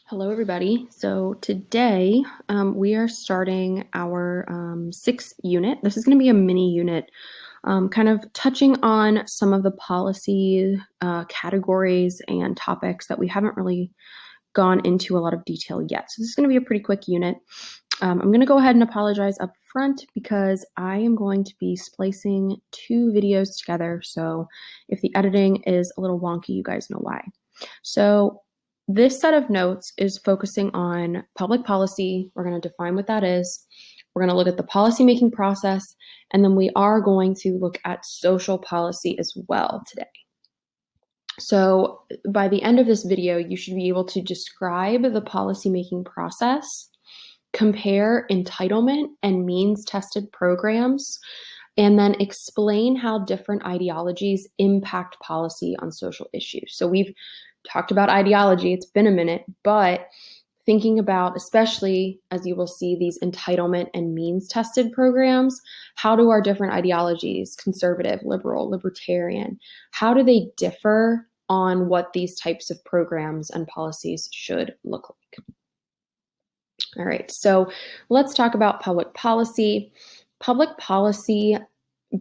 Hello, everybody. So today we are starting our sixth unit. This is going to be a mini unit, kind of touching on some of the policy categories and topics that we haven't really gone into a lot of detail yet. So this is going to be a pretty quick unit. I'm going to go ahead and apologize up front because I am going to be splicing two videos together. So if the editing is a little wonky, you guys know why. So this set of notes is focusing on public policy. We're going to define what that is. We're going to look at the policymaking process, and then we are going to look at social policy as well today. So by the end of this video, you should be able to describe the policymaking process, compare entitlement and means-tested programs, and then explain how different ideologies impact policy on social issues. So we've talked about ideology, it's been a minute, but thinking about, especially as you will see, these entitlement and means-tested programs, how do our different ideologies, conservative, liberal, libertarian, how do they differ on what these types of programs and policies should look like? All right, so let's talk about public policy. Public policy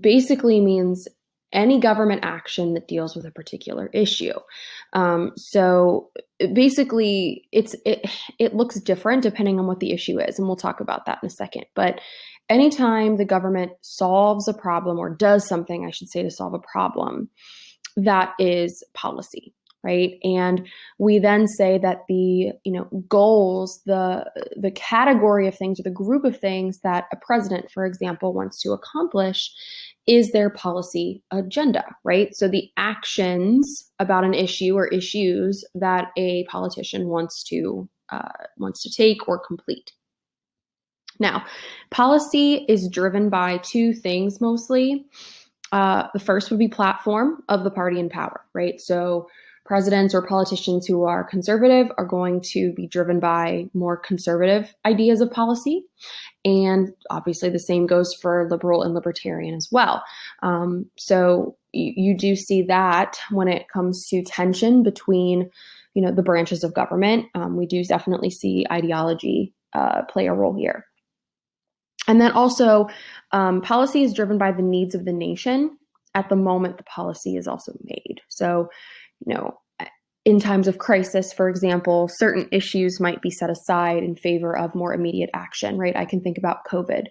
basically means any government action that deals with a particular issue. So basically, it looks different depending on what the issue is, and we'll talk about that in a second. But anytime the government solves a problem or does something, I should say, to solve a problem, that is policy, right? And we then say that the goals, the category of things or the group of things that a president, for example, wants to accomplish is their policy agenda, right? So the actions about an issue or issues that a politician wants to take or complete. Now, policy is driven by two things mostly. The first would be platform of the party in power, right? So presidents or politicians who are conservative are going to be driven by more conservative ideas of policy. And obviously the same goes for liberal and libertarian as well. So you do see that when it comes to tension between, the branches of government. We do definitely see ideology play a role here. And then also, policy is driven by the needs of the nation at the moment the policy is also made. So, in times of crisis, for example, certain issues might be set aside in favor of more immediate action, right? I can think about COVID.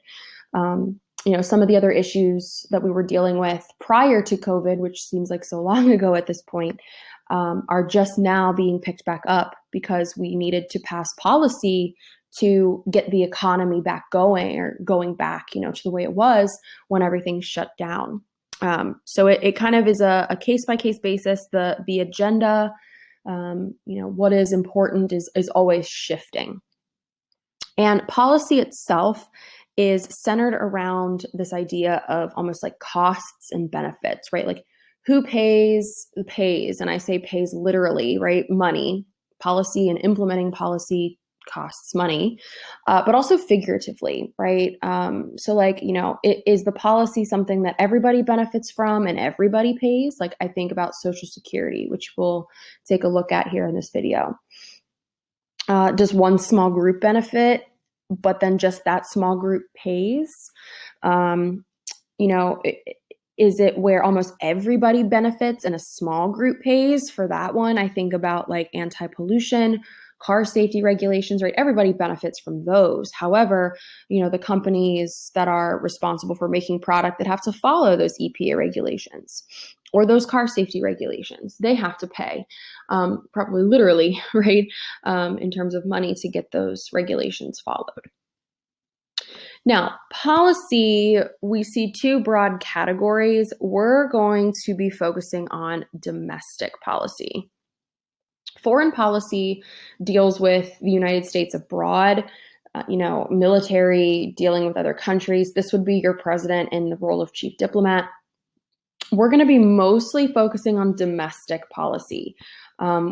Some of the other issues that we were dealing with prior to COVID, which seems like so long ago at this point, are just now being picked back up because we needed to pass policy to get the economy back going or going back, to the way it was when everything shut down. So it kind of is a case-by-case basis. The agenda, what is important is always shifting. And policy itself is centered around this idea of almost like costs and benefits, right? Like who pays, and I say pays literally, right? Money. Policy and implementing policy costs money, but also figuratively, right? So is the policy something that everybody benefits from and everybody pays? Like I think about Social Security, which we'll take a look at here in this video. Does one small group benefit, but then just that small group pays? Is it where almost everybody benefits and a small group pays? For that one, I think about like anti-pollution, car safety regulations, right? Everybody benefits from those. However, the companies that are responsible for making product that have to follow those EPA regulations or those car safety regulations, they have to pay, probably literally, right? In terms of money to get those regulations followed. Now, policy, we see two broad categories. We're going to be focusing on domestic policy. Foreign policy deals with the United States abroad, military dealing with other countries. This would be your president in the role of chief diplomat. We're going to be mostly focusing on domestic policy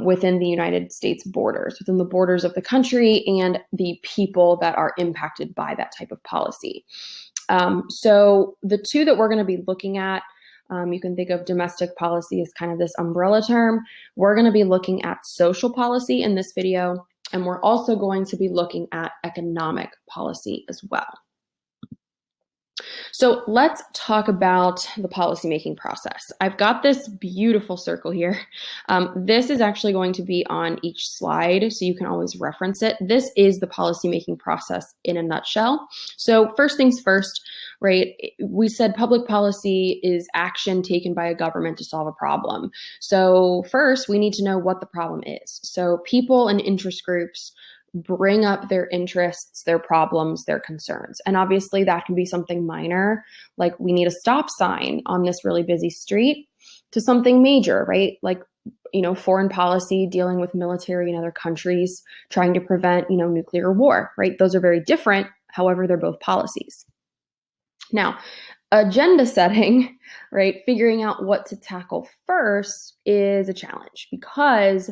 within the United States borders, within the borders of the country and the people that are impacted by that type of policy. So the two that we're going to be looking at, you can think of domestic policy as kind of this umbrella term. We're going to be looking at social policy in this video, And we're also going to be looking at economic policy as well. So let's talk about the policymaking process. I've got this beautiful circle here. This is actually going to be on each slide, so you can always reference it. This is the policymaking process in a nutshell. So first things first, right? We said public policy is action taken by a government to solve a problem. So first, we need to know what the problem is. So people and interest groups bring up their interests, their problems, their concerns. And obviously that can be something minor, like we need a stop sign on this really busy street, to something major, right? Like, foreign policy, dealing with military in other countries, trying to prevent, nuclear war, right? Those are very different. However, they're both policies. Now, agenda setting, right? Figuring out what to tackle first is a challenge because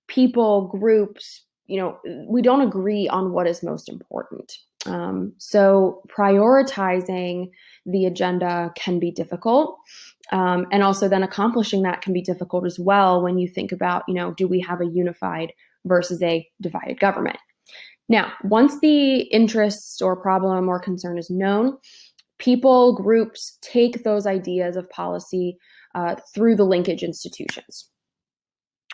people, groups, we don't agree on what is most important. So prioritizing the agenda can be difficult. And also then accomplishing that can be difficult as well when you think about, do we have a unified versus a divided government? Now, once the interest or problem or concern is known, people, groups take those ideas of policy through the linkage institutions.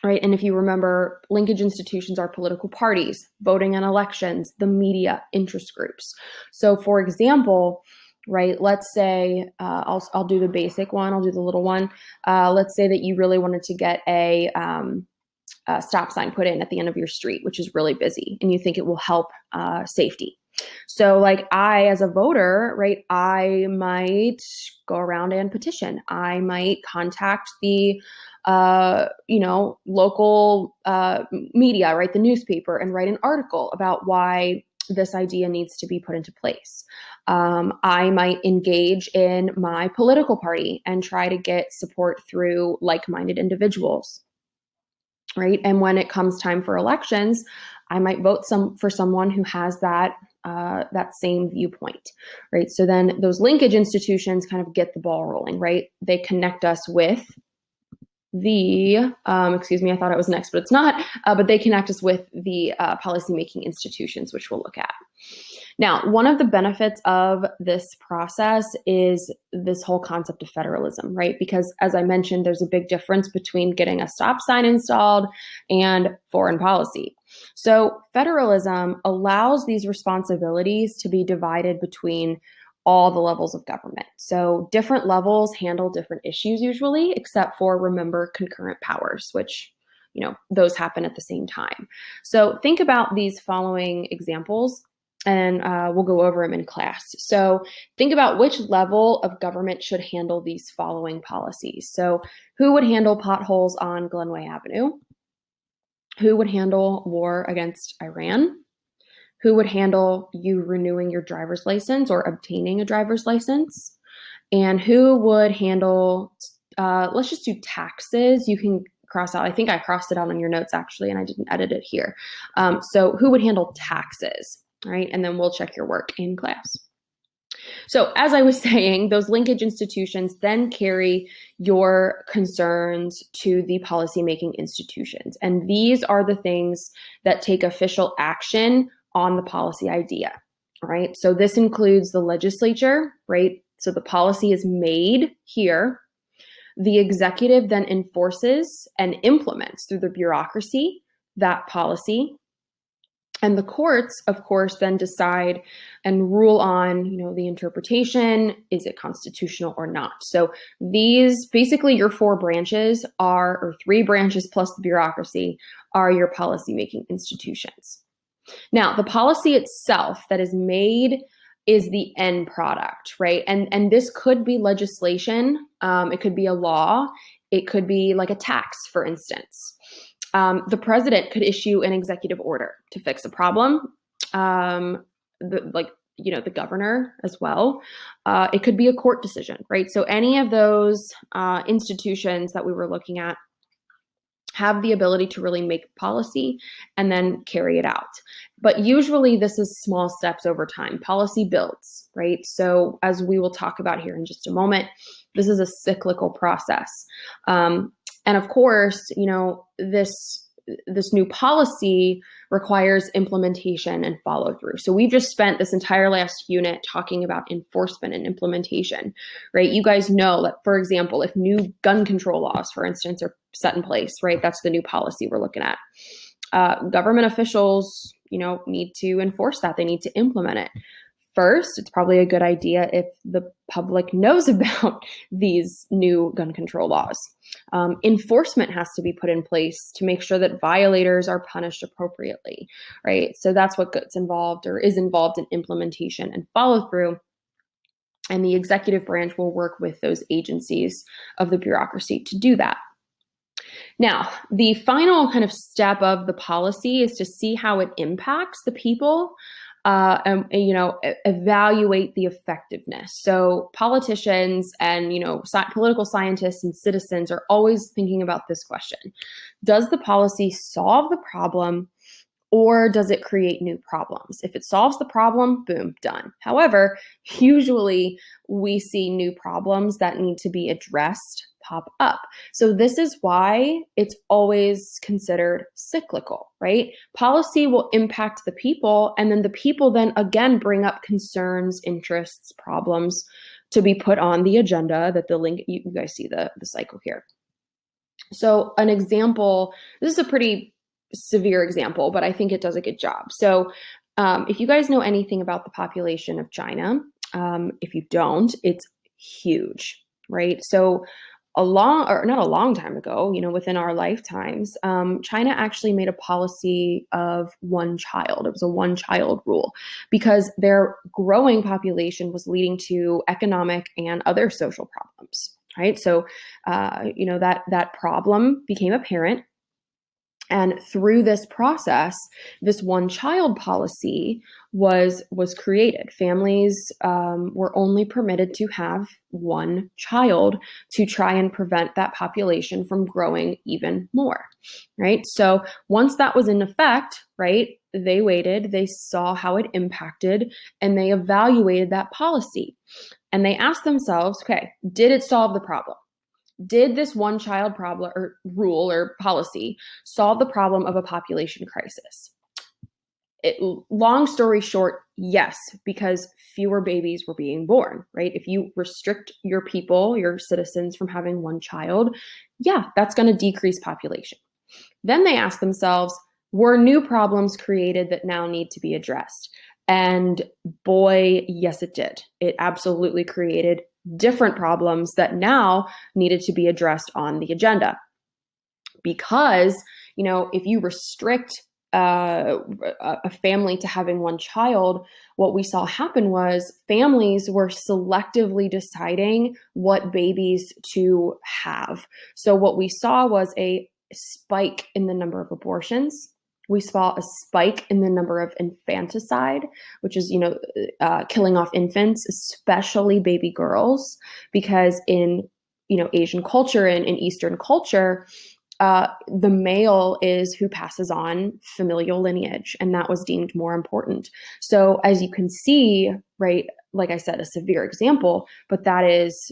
Right. And if you remember, linkage institutions are political parties, voting in elections, the media, interest groups. So for example, right, let's say I'll do the basic one. I'll do the little one. Let's say that you really wanted to get a stop sign put in at the end of your street, which is really busy, and you think it will help safety. So like I, as a voter, right, I might go around and petition. I might contact the local media, right, the newspaper, and write an article about why this idea needs to be put into place. I might engage in my political party and try to get support through like-minded individuals, right? And when it comes time for elections, I might vote for someone who has that same viewpoint, right? So then those linkage institutions kind of get the ball rolling, right? They connect us with the, excuse me, I thought it was next, but it's not, but they connect us with the policymaking institutions, which we'll look at. Now, one of the benefits of this process is this whole concept of federalism, right? Because as I mentioned, there's a big difference between getting a stop sign installed and foreign policy. So federalism allows these responsibilities to be divided between all the levels of government. So different levels handle different issues usually, except for, remember, concurrent powers, which, those happen at the same time. So think about these following examples, and we'll go over them in class. So think about which level of government should handle these following policies. So who would handle potholes on Glenway Avenue? Who would handle war against Iran? Who would handle you renewing your driver's license or obtaining a driver's license? And who would handle, let's just do taxes. You can cross out, I think I crossed it out on your notes actually, and I didn't edit it here. So who would handle taxes, right? And then we'll check your work in class. So as I was saying, those linkage institutions then carry your concerns to the policymaking institutions. And these are the things that take official action on the policy idea, right? So this includes the legislature, right? So the policy is made here. The executive then enforces and implements through the bureaucracy that policy. And the courts, of course, then decide and rule on, the interpretation. Is it constitutional or not? So these, basically your four branches are, or three branches plus the bureaucracy, are your policymaking institutions. Now, the policy itself that is made is the end product, right? And this could be legislation. It could be a law. It could be like a tax, for instance. The president could issue an executive order to fix a problem. The governor as well. It could be a court decision, right? So any of those institutions that we were looking at have the ability to really make policy and then carry it out. But usually this is small steps over time. Policy builds, right? So as we will talk about here in just a moment, this is a cyclical process. And of course, this this new policy requires implementation and follow through. So we've just spent this entire last unit talking about enforcement and implementation, right? You guys know that, for example, if new gun control laws, for instance, are set in place, right? That's the new policy we're looking at. Government officials, need to enforce that. They need to implement it. First, it's probably a good idea if the public knows about these new gun control laws. Enforcement has to be put in place to make sure that violators are punished appropriately, right? So that's what gets involved or is involved in implementation and follow through. And the executive branch will work with those agencies of the bureaucracy to do that. Now, the final kind of step of the policy is to see how it impacts the people. And evaluate the effectiveness. So politicians and political scientists and citizens are always thinking about this question: does the policy solve the problem, or does it create new problems? If it solves the problem, boom, done. However, usually we see new problems that need to be addressed pop up. So this is why it's always considered cyclical, right? Policy will impact the people, and then the people then again bring up concerns, interests, problems to be put on the agenda that you guys see the cycle here. So an example, this is a pretty severe example, but I think it does a good job. So if you guys know anything about the population of China, if you don't, it's huge, right? So not a long time ago, within our lifetimes, China actually made a policy of one child. It was a one child rule because their growing population was leading to economic and other social problems, right? So, that problem became apparent. And through this process, this one child policy was created. Families were only permitted to have one child to try and prevent that population from growing even more, right? So once that was in effect, right, they waited, they saw how it impacted, and they evaluated that policy. And they asked themselves, okay, did it solve the problem? Did this one child problem or rule or policy solve the problem of a population crisis? Long story short, yes, because fewer babies were being born, right? If you restrict your people, your citizens from having one child, yeah, that's going to decrease population. Then they asked themselves, were new problems created that now need to be addressed? And boy, yes, it did. It absolutely created different problems that now needed to be addressed on the agenda. Because, if you restrict a family to having one child, what we saw happen was families were selectively deciding what babies to have. So what we saw was a spike in the number of abortions. We saw a spike in the number of infanticide, which is, killing off infants, especially baby girls, because in, Asian culture and in Eastern culture, the male is who passes on familial lineage, and that was deemed more important. So as you can see, right, like I said, a severe example, but that is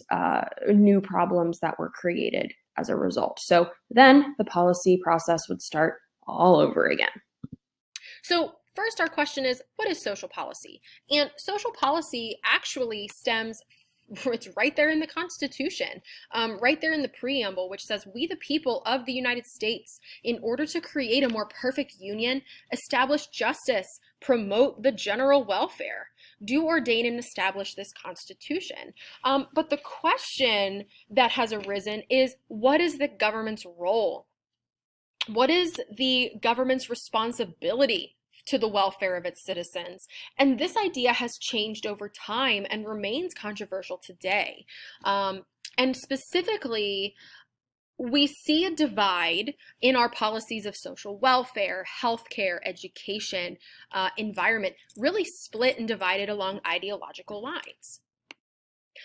new problems that were created as a result. So then the policy process would start all over again. So first, our question is, what is social policy? And social policy actually stems it's right there in the Constitution, right there in the preamble, which says, we the people of the United States, in order to create a more perfect union, establish justice, promote the general welfare, do ordain and establish this Constitution. But the question that has arisen is, what is the government's role? What is the government's responsibility to the welfare of its citizens? And this idea has changed over time and remains controversial today. And specifically, we see a divide in our policies of social welfare, healthcare, education, environment, really split and divided along ideological lines.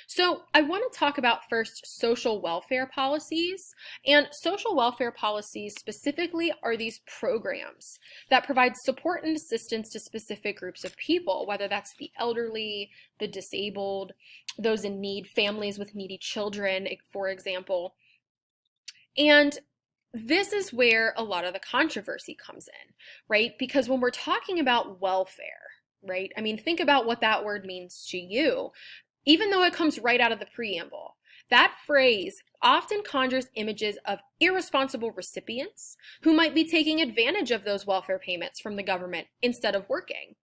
So I want to talk about first social welfare policies. And social welfare policies specifically are these programs that provide support and assistance to specific groups of people, whether that's the elderly, the disabled, those in need, families with needy children, for example. And this is where a lot of the controversy comes in, right? Because when we're talking about welfare, right? I mean, think about what that word means to you, even though it comes right out of the preamble. That phrase often conjures images of irresponsible recipients who might be taking advantage of those welfare payments from the government instead of working.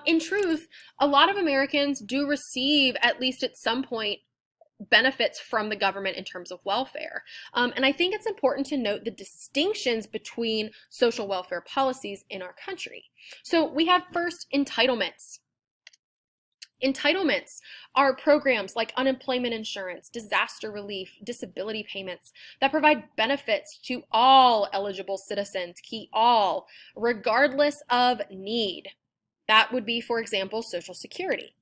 In truth, a lot of Americans do receive, at least at some point, benefits from the government in terms of welfare. And I think it's important to note the distinctions between social welfare policies in our country. So we have first entitlements. Entitlements are programs like unemployment insurance, disaster relief, disability payments that provide benefits to all eligible citizens, key all, regardless of need. That would be, for example, Social Security.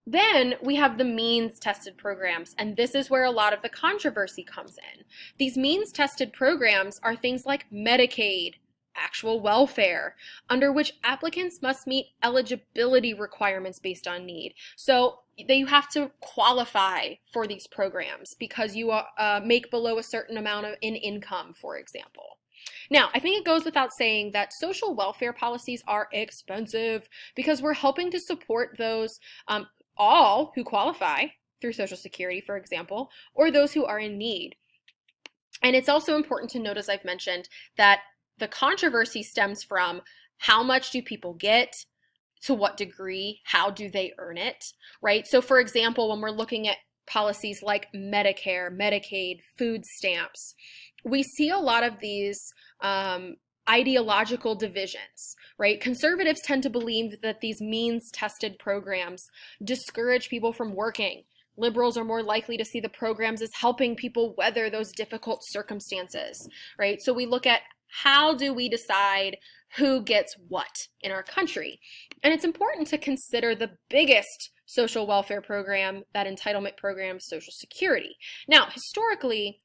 Then we have the means-tested programs, and this is where a lot of the controversy comes in. These means-tested programs are things like Medicaid, actual welfare, under which applicants must meet eligibility requirements based on need. So you have to qualify for these programs because you make below a certain amount in income, for example. Now, I think it goes without saying that social welfare policies are expensive because we're helping to support those all who qualify through Social Security, for example, or those who are in need. And it's also important to note, as I've mentioned, that the controversy stems from how much do people get, to what degree, how do they earn it, right? So for example, when we're looking at policies like Medicare, Medicaid, food stamps, we see a lot of these ideological divisions, right? Conservatives tend to believe that these means-tested programs discourage people from working. Liberals are more likely to see the programs as helping people weather those difficult circumstances, right? So we look at how do we decide who gets what in our country? And it's important to consider the biggest social welfare program, that entitlement program, Social Security. Now, historically,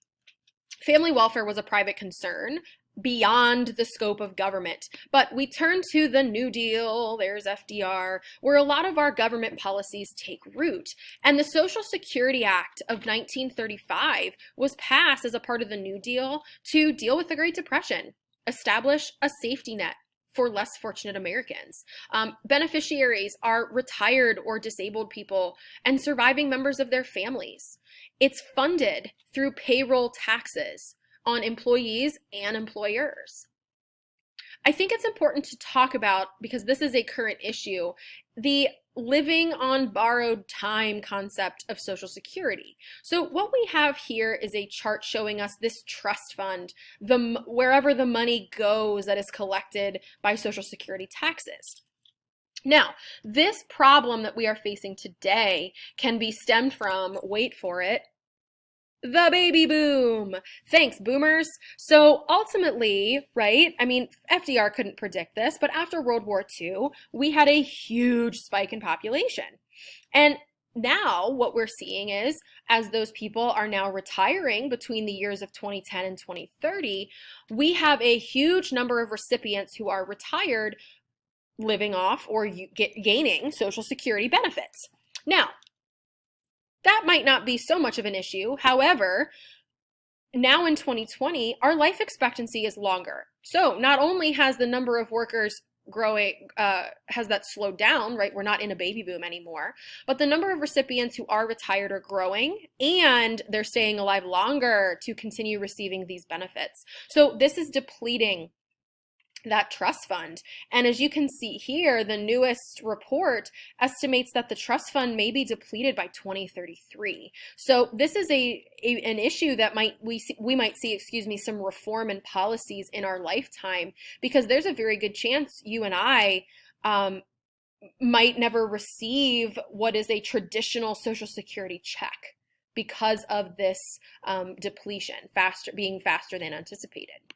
family welfare was a private concern beyond the scope of government. But we turn to the New Deal, there's FDR, where a lot of our government policies take root. And the Social Security Act of 1935 was passed as a part of the New Deal to deal with the Great Depression, establish a safety net for less fortunate Americans. Beneficiaries are retired or disabled people and surviving members of their families. It's funded through payroll taxes on employees and employers. I think it's important to talk about, because this is a current issue, the living on borrowed time concept of Social Security. So what we have here is a chart showing us this trust fund, wherever the money goes that is collected by Social Security taxes. Now, this problem that we are facing today can be stemmed from, wait for it, the baby boom. Thanks, boomers. So ultimately, right, I mean, FDR couldn't predict this, but after World War II, we had a huge spike in population. And now what we're seeing is, as those people are now retiring between the years of 2010 and 2030, we have a huge number of recipients who are retired living off or gaining Social Security benefits. Now, that might not be so much of an issue. However, now in 2020, our life expectancy is longer. So not only has the number of workers growing, has that slowed down, right? We're not in a baby boom anymore, but the number of recipients who are retired are growing, and they're staying alive longer to continue receiving these benefits. So this is depleting that trust fund. And as you can see here, the newest report estimates that the trust fund may be depleted by 2033. So this is an issue that we might see, some reform and policies in our lifetime, because there's a very good chance you and I might never receive what is a traditional Social Security check because of this depletion, being faster than anticipated.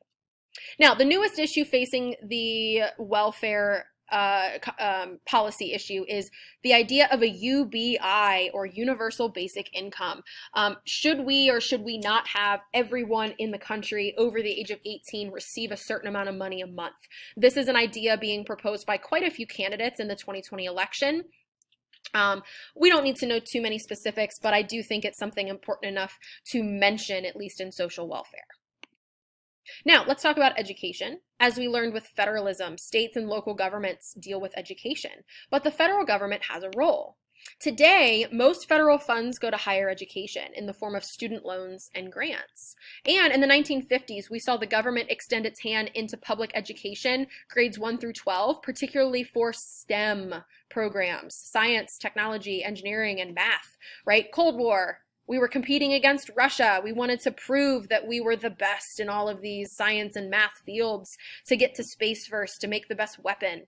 Now, the newest issue facing the welfare policy issue is the idea of a UBI, or universal basic income. Should we or should we not have everyone in the country over the age of 18 receive a certain amount of money a month? This is an idea being proposed by quite a few candidates in the 2020 election. We don't need to know too many specifics, but I do think it's something important enough to mention, at least in social welfare. Now, let's talk about education. As we learned with federalism, states and local governments deal with education, but the federal government has a role. Today, most federal funds go to higher education in the form of student loans and grants. And in the 1950s, we saw the government extend its hand into public education, grades 1 through 12, particularly for STEM programs, science, technology, engineering, and math, right? Cold War, we were competing against Russia. We wanted to prove that we were the best in all of these science and math fields, to get to space first, to make the best weapon.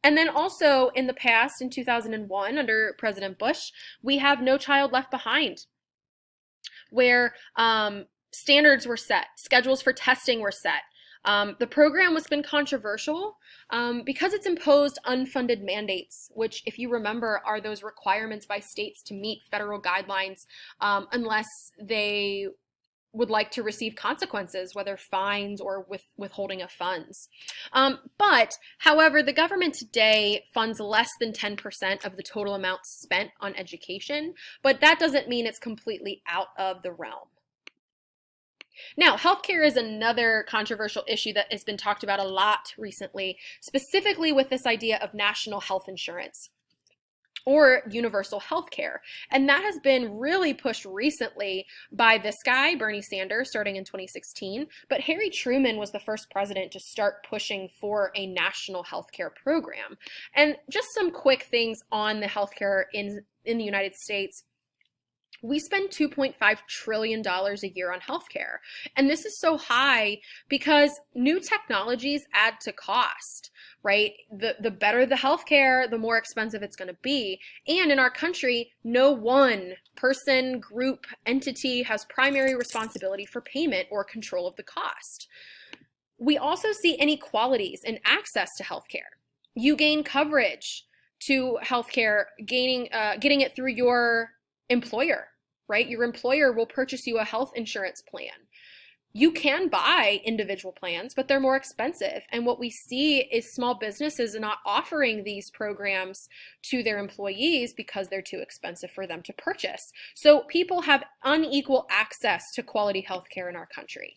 And then also in the past, in 2001, under President Bush, we have No Child Left Behind, where standards were set, schedules for testing were set. The program has been controversial because it's imposed unfunded mandates, which, if you remember, are those requirements by states to meet federal guidelines unless they would like to receive consequences, whether fines or withholding of funds. But, however, the government today funds less than 10% of the total amount spent on education, but that doesn't mean it's completely out of the realm. Now, healthcare is another controversial issue that has been talked about a lot recently, specifically with this idea of national health insurance or universal health care. And that has been really pushed recently by this guy, Bernie Sanders, starting in 2016. But Harry Truman was the first president to start pushing for a national health care program. And just some quick things on the healthcare in the United States. We spend $2.5 trillion a year on healthcare. And this is so high because new technologies add to cost, right? The better the healthcare, the more expensive it's going to be. And in our country, no one person, group, entity has primary responsibility for payment or control of the cost. We also see inequalities in access to healthcare. You gain coverage to healthcare, getting it through your employer, right? Your employer will purchase you a health insurance plan. You can buy individual plans, but they're more expensive. And what we see is small businesses are not offering these programs to their employees because they're too expensive for them to purchase. So people have unequal access to quality health care in our country.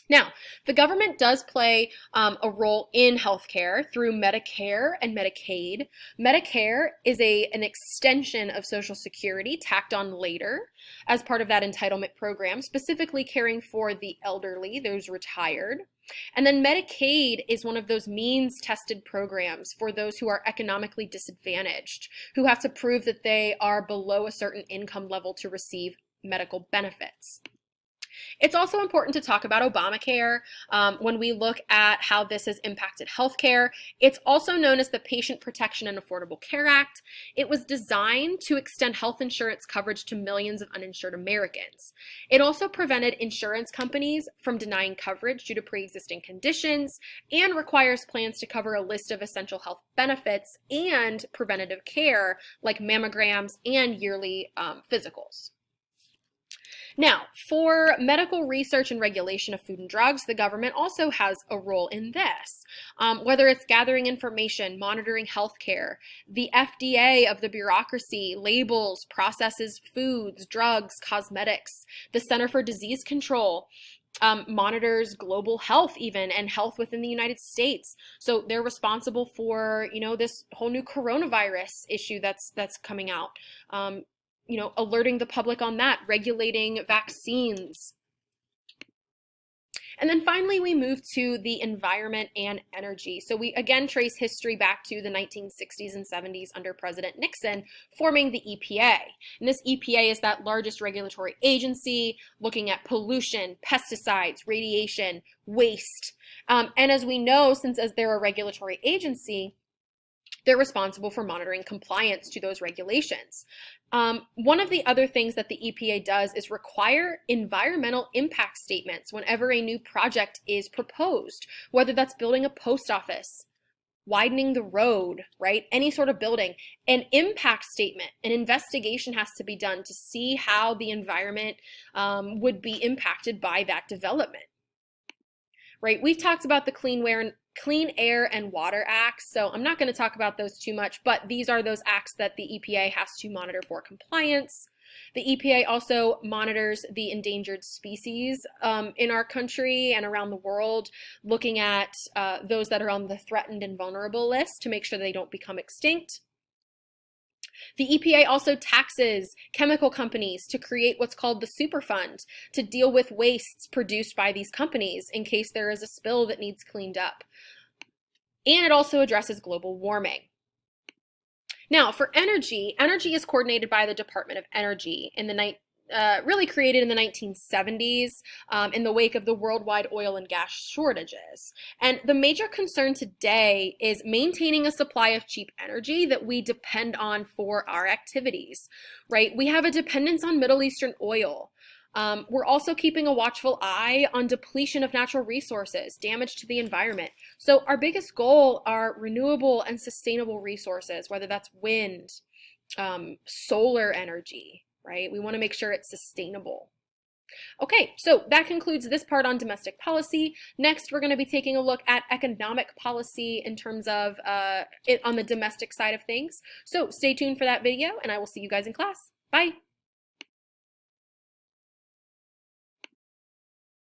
Now, the government does play a role in healthcare through Medicare and Medicaid. Medicare is an extension of Social Security tacked on later as part of that entitlement program, specifically caring for the elderly, those retired. And then Medicaid is one of those means-tested programs for those who are economically disadvantaged, who have to prove that they are below a certain income level to receive medical benefits. It's also important to talk about Obamacare when we look at how this has impacted healthcare. It's also known as the Patient Protection and Affordable Care Act. It was designed to extend health insurance coverage to millions of uninsured Americans. It also prevented insurance companies from denying coverage due to pre-existing conditions and requires plans to cover a list of essential health benefits and preventative care like mammograms and yearly physicals. Now, for medical research and regulation of food and drugs, the government also has a role in this. Whether it's gathering information, monitoring healthcare, the FDA of the bureaucracy labels, processes foods, drugs, cosmetics, the Center for Disease Control monitors global health even and health within the United States. So they're responsible for, this whole new coronavirus issue that's coming out. Alerting the public on that, regulating vaccines. And then finally, we move to the environment and energy. So we again trace history back to the 1960s and 70s under President Nixon, forming the EPA. And this EPA is that largest regulatory agency looking at pollution, pesticides, radiation, waste. And as we know, as they're a regulatory agency, they're responsible for monitoring compliance to those regulations. One of the other things that the EPA does is require environmental impact statements whenever a new project is proposed, whether that's building a post office, widening the road, right? Any sort of building. An impact statement, an investigation has to be done to see how the environment would be impacted by that development. Right? We've talked about the Clean Air and Water Acts, so I'm not going to talk about those too much, but these are those acts that the EPA has to monitor for compliance. The EPA also monitors the endangered species in our country and around the world, looking at those that are on the threatened and vulnerable list to make sure they don't become extinct. The EPA also taxes chemical companies to create what's called the Superfund to deal with wastes produced by these companies in case there is a spill that needs cleaned up. And it also addresses global warming. Now, for energy, energy is coordinated by the Department of Energy in the really created in the 1970s in the wake of the worldwide oil and gas shortages. And the major concern today is maintaining a supply of cheap energy that we depend on for our activities, right? We have a dependence on Middle Eastern oil. We're also keeping a watchful eye on depletion of natural resources, damage to the environment. So our biggest goal are renewable and sustainable resources, whether that's wind, solar energy, right? We want to make sure it's sustainable. Okay, so that concludes this part on domestic policy. Next, we're going to be taking a look at economic policy in terms of on the domestic side of things. So stay tuned for that video, and I will see you guys in class. Bye.